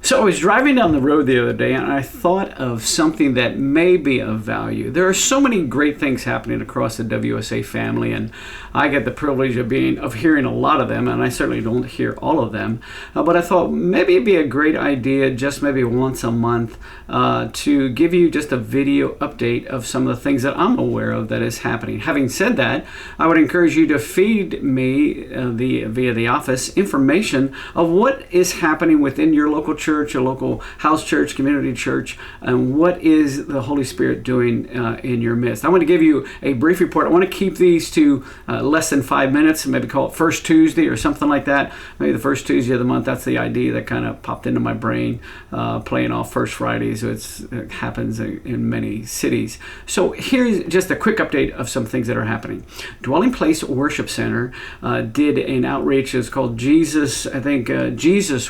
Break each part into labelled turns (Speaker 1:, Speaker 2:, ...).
Speaker 1: So I was driving down the road the other day and I thought of something that may be of value. There are so many great things happening across the WSA family, and I get the privilege of hearing a lot of them, and I certainly don't hear all of them. But I thought maybe it'd be a great idea, just maybe once a month, to give you just a video update of some of the things that I'm aware of that is happening. Having said that, I would encourage you to feed me via the office information of what is happening within your local church, your local house church, community church, and what is the Holy Spirit doing in your midst. I want to give you a brief report. I want to keep these to less than 5 minutes, maybe call it First Tuesday or something like that. Maybe the first Tuesday of the month. That's the idea that kind of popped into my brain, playing off First Fridays. It happens in many cities. So here's just a quick update of some things that are happening. Dwelling Place Worship Center did an outreach. It's called Jesus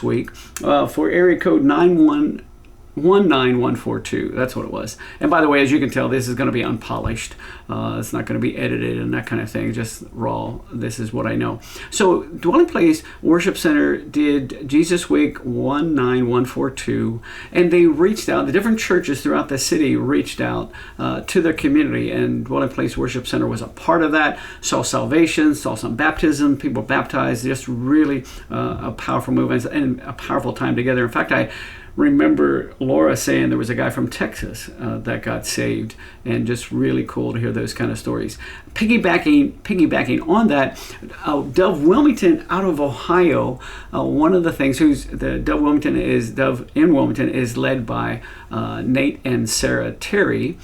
Speaker 1: Week for area code 19142. That's what it was. And by the way, as you can tell, this is going to be unpolished. It's not going to be edited and that kind of thing, just raw. This is what I know. So Dwelling Place Worship Center did Jesus Week 19142, and they reached out. The different churches throughout the city reached out to their community, and Dwelling Place Worship Center was a part of that. Saw salvation, saw some baptism, people baptized. Just really a powerful movement and a powerful time together. In fact, I remember Laura saying there was a guy from Texas that got saved, and just really cool to hear those kind of stories. Piggybacking on that, Dove Wilmington out of Ohio, one of the things Dove in Wilmington is led by Nate and Sarah Terry.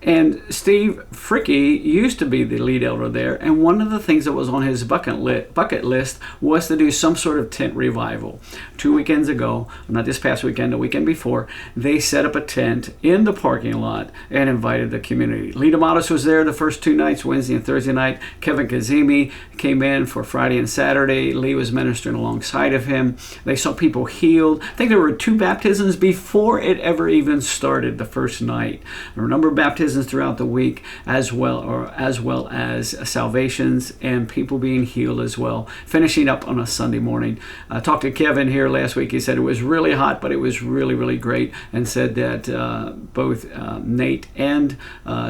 Speaker 1: And Steve Fricky used to be the lead elder there, and one of the things that was on his bucket list was to do some sort of tent revival. 2 weekends ago, not this past weekend, the weekend before, they set up a tent in the parking lot and invited the community. Lee DeMattis was there the first 2 nights, Wednesday and Thursday night. Kevin Kazemi came in for Friday and Saturday. Lee was ministering alongside of him. They saw people healed. I think there were 2 baptisms before it ever even started the first night. There were a number of baptisms throughout the week, as well as salvations and people being healed as well, finishing up on a Sunday morning. I talked to Kevin here last week. He said it was really hot, but it was really, really great, and said that both Nate and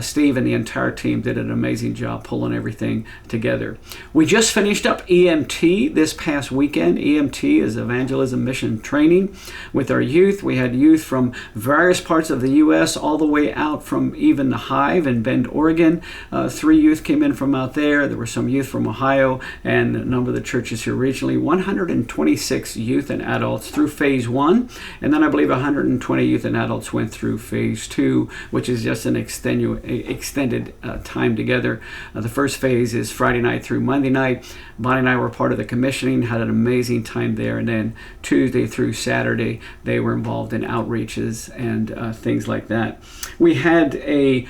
Speaker 1: Steve and the entire team did an amazing job pulling everything together. We just finished up EMT this past weekend. EMT is Evangelism Mission Training with our youth. We had youth from various parts of the U.S. all the way out from even the Hive in Bend, Oregon. 3 youth came in from out there. There were some youth from Ohio and a number of the churches here regionally. 126 youth and adults through phase 1, and then I believe 120 youth and adults went through phase 2, which is just an extended time together. The first phase is Friday night through Monday night. Bonnie and I were part of the commissioning, had an amazing time there, and then Tuesday through Saturday they were involved in outreaches and things like that. We had a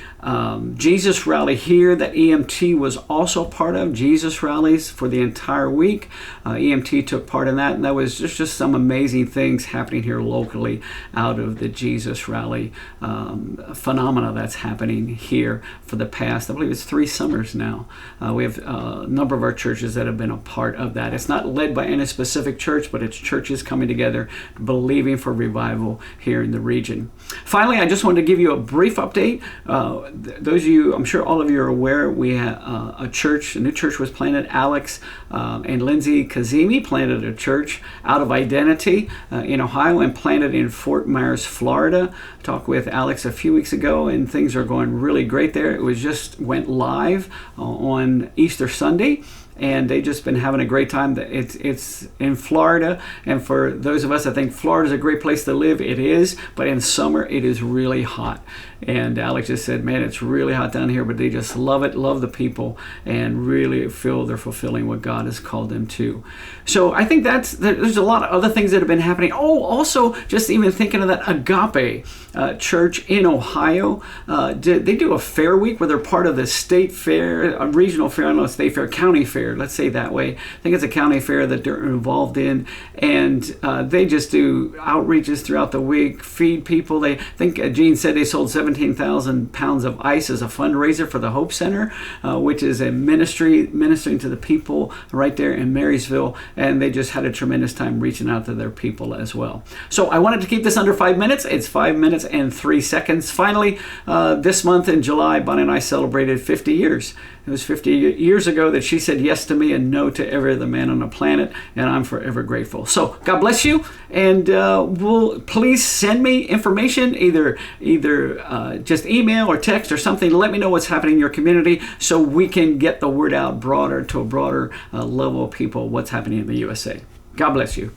Speaker 1: Jesus rally here that EMT was also part of. Jesus rallies for the entire week. EMT took part in that, and that was just some amazing things happening here locally out of the Jesus rally phenomena that's happening here for the past, I believe it's 3 summers now. We have a number of our churches that have been a part of that. It's not led by any specific church, but it's churches coming together, believing for revival here in the region. Finally, I just wanted to give you a brief update. Those of you, I'm sure all of you are aware, we had a new church was planted. Alex and Lindsay Kazemi planted a church out of Identity in Ohio and planted in Fort Myers, Florida. I talked with Alex a few weeks ago, and things are going really great there. It went live on Easter Sunday, and they've just been having a great time. It's in Florida, and for those of us that think Florida is a great place to live, it is, but in summer it is really hot. And Alex just said, man, it's really hot down here, but they just love it, love the people, and really feel they're fulfilling what God has called them to. So I think there's a lot of other things that have been happening. Oh, also, just even thinking of that Agape church in Ohio, they do a fair week where they're part of the state fair, a regional fair, I don't know, state fair, county fair, fair. Let's say that way. I think it's a county fair that they're involved in, and they just do outreaches throughout the week, feed people. They think Gene said they sold 17,000 pounds of ice as a fundraiser for the Hope Center, which is a ministering to the people right there in Marysville, and they just had a tremendous time reaching out to their people as well. So I wanted to keep this under 5 minutes. It's 5 minutes and 3 seconds. Finally, this month in July, Bonnie and I celebrated 50 years. It was 50 years ago that she said yes to me and no to every other man on the planet, and I'm forever grateful. So God bless you, and please send me information, either just email or text or something. Let me know what's happening in your community so we can get the word out broader to a broader level of people what's happening in the USA. God bless you.